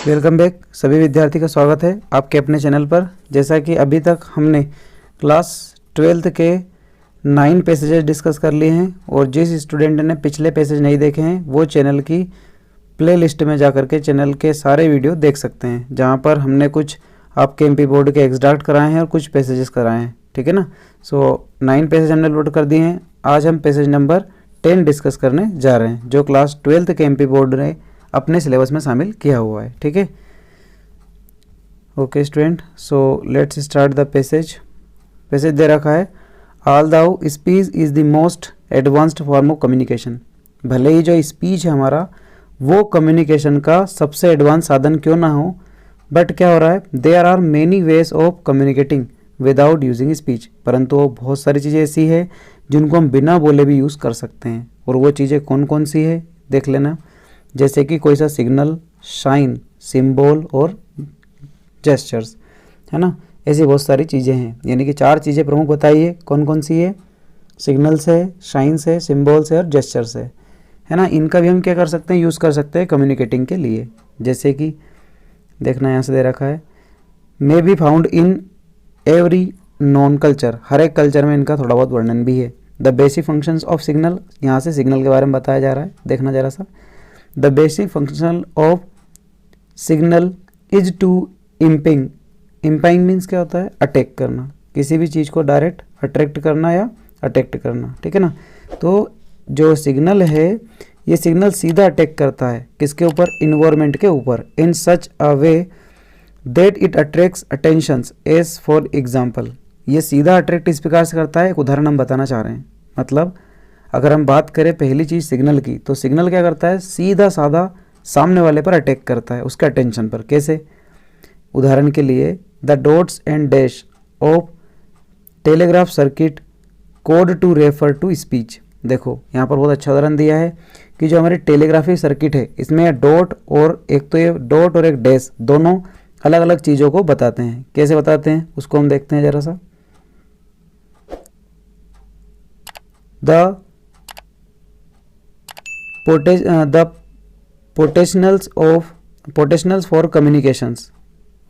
Welcome back. सभी विद्यार्थी का स्वागत है आपके अपने चैनल पर। जैसा कि अभी तक हमने क्लास 12th के 9 पैसेजेस डिस्कस कर लिए हैं और जिस स्टूडेंट ने पिछले पैसेज नहीं देखे हैं वो चैनल की प्लेलिस्ट में जा करके चैनल के सारे वीडियो देख सकते हैं, जहां पर हमने कुछ आपके एमपी बोर्ड के एक्सट्रैक्ट कराए हैं और कुछ पैसेजेस कराए हैं। ठीक है ना। सो 9 पैसेज हमने लोड कर दिए हैं। आज हम पैसेज नंबर 10 डिस्कस करने जा रहे हैं, जो क्लास 12th के एमपी बोर्ड ने अपने सिलेबस में शामिल किया हुआ है। ठीक है। Okay student, so let's start the passage. Passage दे रखा है, although speech is the most advanced form of communication. भले ही जो स्पीच है हमारा वो कम्युनिकेशन का सबसे एडवांस साधन क्यों ना हो, बट क्या हो रहा है, there are many ways of communicating without using speech. परंतु बहुत सारी चीज़ें ऐसी है जिनको हम बिना बोले भी यूज़ कर सकते हैं, और वो चीज़ें कौन कौन सी है देख लेना। जैसे कि कोई सा सिग्नल, साइन, सिंबल और जेस्चर्स, है ना। ऐसी बहुत सारी चीज़ें हैं, यानी कि 4 चीज़ें प्रमुख बताइए कौन कौन सी है। सिग्नल्स है, साइंस है, सिंबल्स है और जेस्चर्स है ना। इनका भी हम क्या कर सकते हैं, यूज़ कर सकते हैं कम्युनिकेटिंग के लिए। जैसे कि देखना यहाँ से दे रखा है, may be found in every known culture. हर एक कल्चर में इनका थोड़ा बहुत वर्णन भी है। The basic functions of signal, यहाँ से सिग्नल के बारे में बताया जा रहा है, देखना जरा सा। The basic function of signal is to impinge. Impinge means क्या होता है, अटैक करना, किसी भी चीज़ को डायरेक्ट अट्रैक्ट करना या अटैक्ट करना। ठीक है ना। तो जो सिग्नल है ये सिग्नल सीधा अटैक करता है किसके ऊपर, इन्वायरमेंट के ऊपर, in such a way that it attracts attentions. As for example, ये सीधा अट्रैक्ट इस प्रकार से करता है। एक उदाहरण हम बताना चाह रहे हैं। मतलब अगर हम बात करें पहली चीज़ सिग्नल की, तो सिग्नल क्या करता है, सीधा साधा सामने वाले पर अटैक करता है, उसके अटेंशन पर। कैसे, उदाहरण के लिए, the dots and dash of telegraph circuit code to refer to speech. देखो यहाँ पर बहुत अच्छा उदाहरण दिया है कि जो हमारी टेलीग्राफिक सर्किट है इसमें डॉट और एक तो ये डॉट और एक डैश दोनों अलग अलग चीज़ों को बताते हैं। कैसे बताते हैं उसको हम देखते हैं जरा सा। The potentials for communications.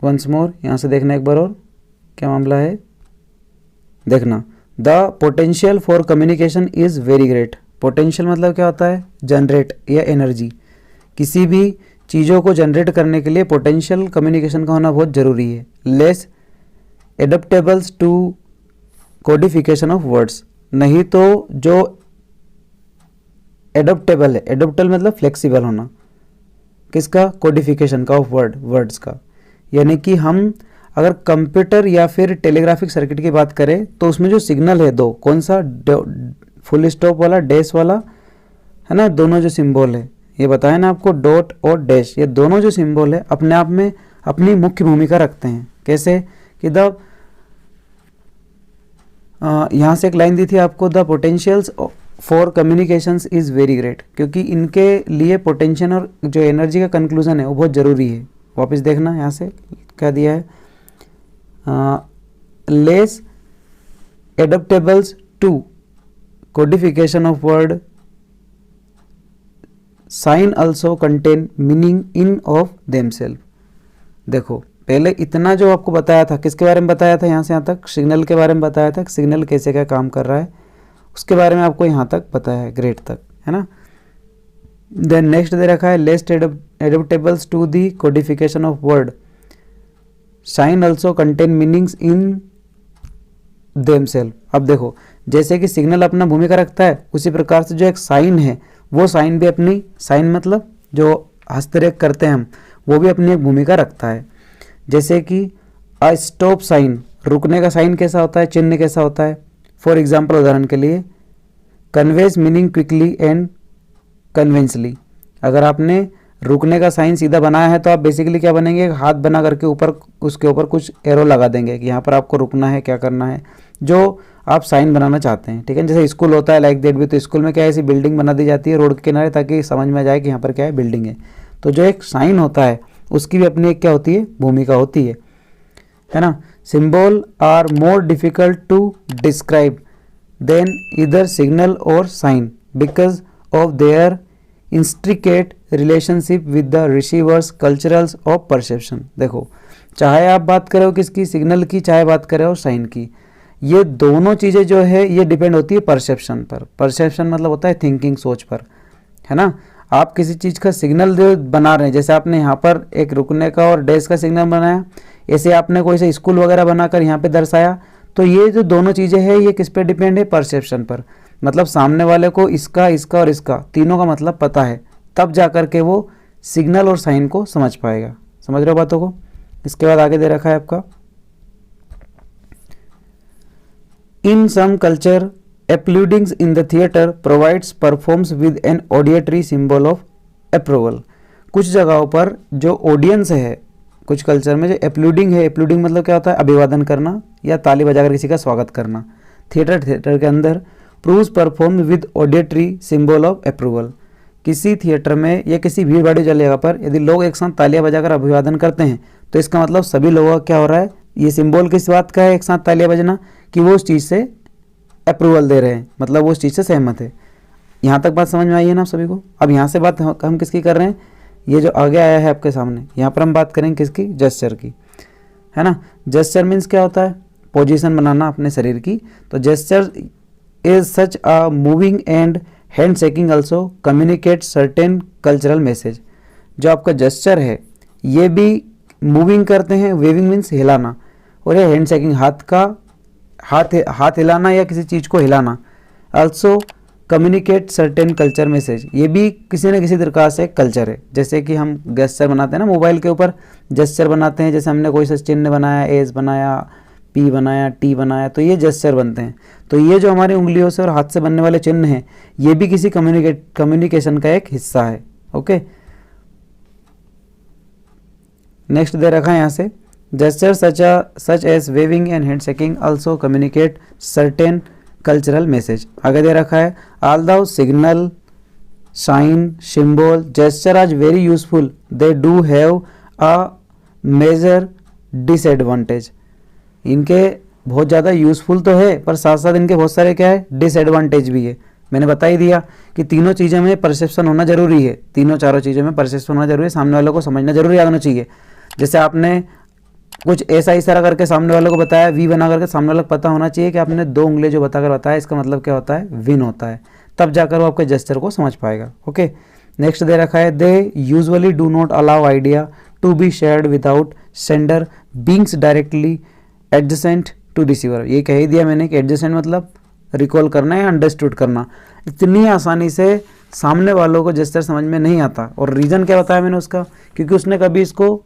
Once more, यहाँ से देखना एक बार और क्या मामला है, देखना। The potential for communication is very great. Potential मतलब क्या होता है, जनरेट या एनर्जी। किसी भी चीज़ों को जनरेट करने के लिए पोटेंशियल कम्युनिकेशन का होना बहुत ज़रूरी है। Less adaptables to codification of words. नहीं तो जो एडोप्टेबल है, एडोप्टेबल मतलब फ्लेक्सिबल होना, किसका, कोडिफिकेशन का ऑफ वर्ड्स का। यानी कि हम अगर कंप्यूटर या फिर टेलीग्राफिक सर्किट की बात करें तो उसमें जो सिग्नल है दो, कौन सा, फुल स्टॉप वाला, डैश वाला, है ना, दोनों जो सिंबल है ये बताया ना आपको, डॉट और डैश, ये दोनों जो सिंबल है अपने आप में अपनी मुख्य भूमिका रखते हैं। कैसे कि यहाँ से एक लाइन दी थी आपको, the potentials for communications is very great, क्योंकि इनके लिए पोटेंशियल और जो एनर्जी का कंक्लूजन है वो बहुत ज़रूरी है। वापस देखना यहाँ से क्या दिया है, less adaptables to codification of word, sign also contain meaning in of themselves. देखो पहले इतना जो आपको बताया था, किसके बारे में बताया था, यहाँ से यहाँ तक सिग्नल के बारे में बताया था, सिग्नल कैसे क्या काम कर रहा है उसके बारे में आपको यहाँ तक बताया है, ग्रेड तक, है ना। देन नेक्स्ट दे रखा है, least adaptables to the codification of word, sign also contain meanings in themselves. अब देखो जैसे कि सिग्नल अपना भूमिका रखता है, उसी प्रकार से जो एक साइन है वो साइन भी अपनी, साइन मतलब जो हस्तरेख करते हैं हम, वो भी अपनी एक भूमिका रखता है। जैसे कि अ स्टॉप साइन, रुकने का साइन कैसा होता है, चिन्ह कैसा होता है। फॉर एग्जाम्पल, उदाहरण के लिए, कन्वेज मीनिंग क्विकली एंड कन्वेंसली। अगर आपने रुकने का साइन सीधा बनाया है तो आप बेसिकली क्या बनेंगे, हाथ बना करके ऊपर उसके ऊपर कुछ एरो लगा देंगे कि यहाँ पर आपको रुकना है, क्या करना है, जो आप साइन बनाना चाहते हैं। ठीक है। जैसे स्कूल होता है लाइक दैट भी, तो स्कूल में क्या है, ऐसी बिल्डिंग बना दी जाती है रोड के किनारे ताकि समझ में आ जाए कि यहाँ पर क्या है, बिल्डिंग है। तो जो एक साइन होता है उसकी भी अपनी एक क्या होती है, भूमिका होती है ना। Symbol are more difficult to describe than इधर सिग्नल और sign because of their intricate relationship with the receivers culturals of perception. देखो, चाहे आप बात करो किसकी, सिग्नल की, चाहे बात करो साइन की, ये दोनों चीज़ें जो है ये डिपेंड होती है परसेप्शन पर। परसेप्शन मतलब होता है थिंकिंग, सोच पर, है ना। आप किसी चीज़ का सिग्नल जो बना रहे हैं, जैसे आपने यहाँ पर एक रुकने का और डैश का सिग्नल बनाया, ऐसे आपने कोई से स्कूल वगैरह बनाकर यहाँ पे दर्शाया, तो ये जो दोनों चीज़ें हैं ये किस पे डिपेंड है, परसेप्शन पर। मतलब सामने वाले को इसका, इसका और इसका तीनों का मतलब पता है, तब जा कर के वो सिग्नल और साइन को समझ पाएगा। समझ रहे हो बातों को। इसके बाद आगे दे रखा है आपका, in some culture applaudings in the theatre provides performs with an auditory symbol of approval. कुछ जगहों पर जो ऑडियंस है, कुछ कल्चर में जो एप्लूडिंग है, एप्लूडिंग मतलब क्या होता है, अभिवादन करना या ताली बजाकर किसी का स्वागत करना। थिएटर के अंदर proves perform with auditory symbol of approval. किसी थिएटर में या किसी भीड़ भाड़ी जगह पर यदि लोग एक साथ तालियां बजाकर अभिवादन करते हैं, तो इसका मतलब सभी लोगों का क्या हो रहा है, ये सिंबल किस बात का है, एक साथ तालियां बजना, कि वो उस चीज़ से अप्रूवल दे रहे हैं, मतलब वो उस चीज़ से सहमत है। यहाँ तक बात समझ में आई है ना आप सभी को। अब यहाँ से बात हम किसकी कर रहे हैं, ये जो आगे आया है आपके सामने, यहाँ पर हम बात करेंगे किसकी, जेस्चर की, है ना। जेस्चर मीन्स क्या होता है, पोजीशन बनाना अपने शरीर की। तो gesture is such a moving and hand shaking also communicate certain cultural message. जो आपका जेस्चर है ये भी मूविंग करते हैं, वेविंग मीन्स हिलाना, और ये हैंड शेकिंग, हाथ हिलाना या किसी चीज़ को हिलाना। Also communicate certain culture message, ये भी किसी न किसी प्रकार से कल्चर है। जैसे कि हम जेस्चर बनाते हैं ना, मोबाइल के ऊपर जेस्चर बनाते हैं, जैसे हमने कोई सा चिन्ह बनाया, एस बनाया, पी बनाया, टी बनाया, तो ये जेस्चर बनते हैं। तो ये जो हमारी उंगलियों से और हाथ से बनने वाले चिन्ह हैं, ये भी किसी कम्युनिकेशन का एक हिस्सा है। ओके, नेक्स्ट दे रखा है यहाँ से, gesture such as waving and hand shaking also communicate certain cultural message. आगे दे रखा है, although signal, sign, symbol, gesture are very useful, they do have a major disadvantage. इनके बहुत ज़्यादा यूज़फुल तो है, पर साथ साथ इनके बहुत सारे क्या है, डिसएडवांटेज भी है। मैंने बता ही दिया कि तीनों चीज़ों में परसेप्शन होना जरूरी है, तीनों चारों चीज़ों में परसेप्शन होना जरूरी है, सामने वालों को समझना जरूरी आना चाहिए। जैसे आपने कुछ ऐसा इशारा करके सामने वाले को बताया, वी बना करके, सामने वाले को पता होना चाहिए कि आपने दो उंगली जो बताकर बताया, इसका मतलब क्या होता है, विन होता है, तब जाकर वो आपके जेस्चर को समझ पाएगा। ओके, नेक्स्ट दे रखा है, they usually do not allow idea to be shared without sender beings directly adjacent to receiver. ये कह ही दिया मैंने कि एडजेसेंट मतलब रिकॉल करना या अंडरस्टूड करना। इतनी आसानी से सामने वालों को जेस्चर समझ में नहीं आता, और रीज़न क्या बताया मैंने उसका, क्योंकि उसने कभी इसको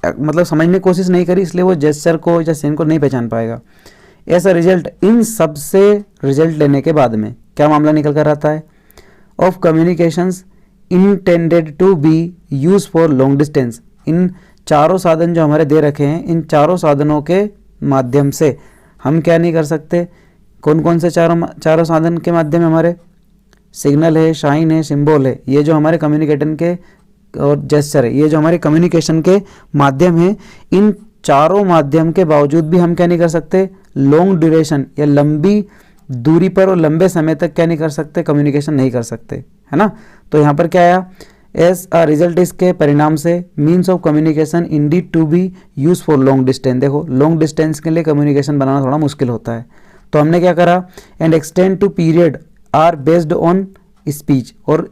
मतलब समझने की कोशिश नहीं करी, इसलिए वो जेस्चर को या सीन को नहीं पहचान पाएगा। ऐसा रिजल्ट, इन सब से रिजल्ट लेने के बाद में क्या मामला निकल कर आता है, of communications intended to be use for long distance. इन चारों साधन जो हमारे दे रखे हैं, इन चारों साधनों के माध्यम से हम क्या नहीं कर सकते, कौन कौन से चारों साधन के माध्यम हमारे, सिग्नल है, साइन है, सिंबल है, ये जो हमारे कम्युनिकेशन के, और जेस्चर है, ये जो हमारे कम्युनिकेशन के माध्यम है। इन चारों माध्यम के बावजूद भी हम क्या नहीं कर सकते, लॉन्ग ड्यूरेशन या लंबी दूरी पर और लंबे समय तक क्या नहीं कर सकते, कम्युनिकेशन नहीं कर सकते, है ना। तो यहाँ पर क्या आया, एज अ रिजल्ट, इसके परिणाम से means of communication indeed to be use for long distance. देखो, लॉन्ग डिस्टेंस के लिए कम्युनिकेशन बनाना थोड़ा मुश्किल होता है, तो हमने क्या करा, and extend to period are based on speech. और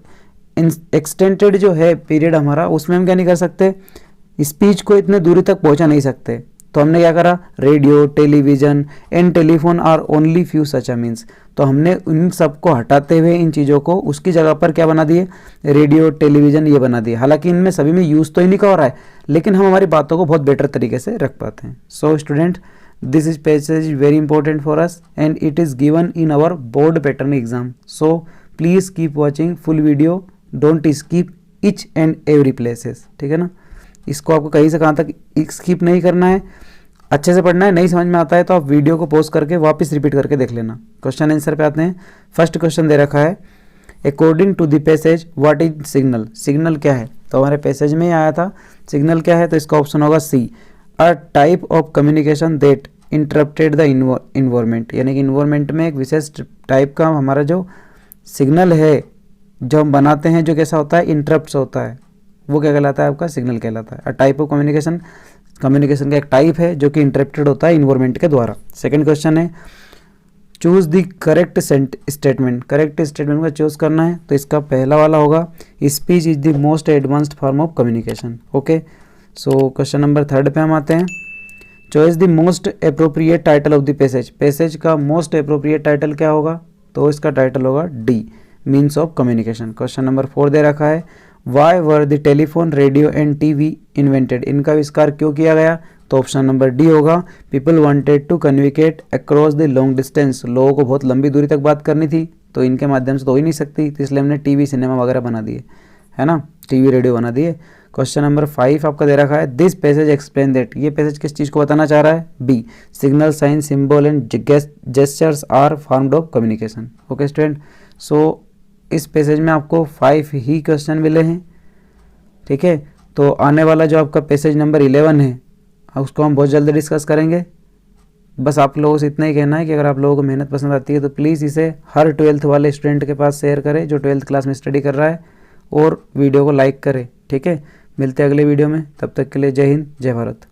एक्सटेंडेड जो है पीरियड हमारा, उसमें हम क्या नहीं कर सकते, स्पीच को इतने दूरी तक पहुंचा नहीं सकते, तो हमने क्या करा, radio, television and telephone are only few such means. तो हमने इन सब को हटाते हुए इन चीज़ों को उसकी जगह पर क्या बना दिए, रेडियो, टेलीविज़न ये बना दिए। हालांकि इनमें सभी में यूज़ तो ही नहीं हो रहा है, लेकिन हम हमारी बातों को बहुत बेटर तरीके से रख पाते हैं। So student, this is passage very important for us and it is given in our board pattern exam. So please keep watching full video, don't skip each and every places, ठीक है ना। इसको आपको कहीं से कहाँ तक स्किप नहीं करना है, अच्छे से पढ़ना है। नहीं समझ में आता है तो आप वीडियो को पॉज करके वापस रिपीट करके देख लेना। क्वेश्चन आंसर पे आते हैं। फर्स्ट क्वेश्चन दे रखा है, according to the passage what is signal. Signal क्या है, तो हमारे पैसेज में ही आया था सिग्नल क्या है, तो इसका ऑप्शन होगा C, a type of communication that interrupted the environment. यानी कि इन्वायरमेंट में एक विशेष टाइप का हमारा जो सिग्नल है जो हम बनाते हैं जो कैसा होता है, इंटरप्ट होता है, वो क्या कहलाता है आपका, सिग्नल कहलाता है। अ टाइप ऑफ कम्युनिकेशन, कम्युनिकेशन का एक टाइप है जो कि इंटरप्टेड होता है इन्वायरमेंट के द्वारा। सेकंड क्वेश्चन है choose the correct statement, correct statement का चूज करना है, तो इसका पहला वाला होगा speech is the most advanced form of communication. Okay, so question number 3 पे हम आते हैं। Choice the most appropriate title of the passage, passage का मोस्ट अप्रोप्रिएट टाइटल क्या होगा, तो इसका टाइटल होगा D, means of communication. Question number 4 दे रखा है why were the telephone, radio and TV invented, इनका आविष्कार क्यों किया गया, तो ऑप्शन नंबर डी होगा people wanted to communicate across the long distance, लोगों को बहुत लंबी दूरी तक बात करनी थी, तो इनके माध्यम से तो हो ही नहीं सकती, तो इसलिए हमने टीवी सिनेमा वगैरह बना दिए, है ना, टीवी रेडियो बना दिए। क्वेश्चन नंबर 5 आपका दे रखा है दिस पैसेज एक्सप्लेन दैट, ये पैसेज किस चीज़ को बताना चाह रहा है, B signal, sign, symbol and gestures are formed of communication. Okay student, so इस पैसेज में आपको 5 ही क्वेश्चन मिले हैं, ठीक है। तो आने वाला जो आपका पैसेज नंबर 11 है उसको हम बहुत जल्दी डिस्कस करेंगे। बस आप लोगों से इतना ही कहना है कि अगर आप लोगों को मेहनत पसंद आती है तो प्लीज़ इसे हर 12th वाले स्टूडेंट के पास शेयर करें जो 12th क्लास में स्टडी कर रहा है, और वीडियो को लाइक करें, ठीक है। मिलते हैं अगले वीडियो में, तब तक के लिए जय हिंद, जय भारत।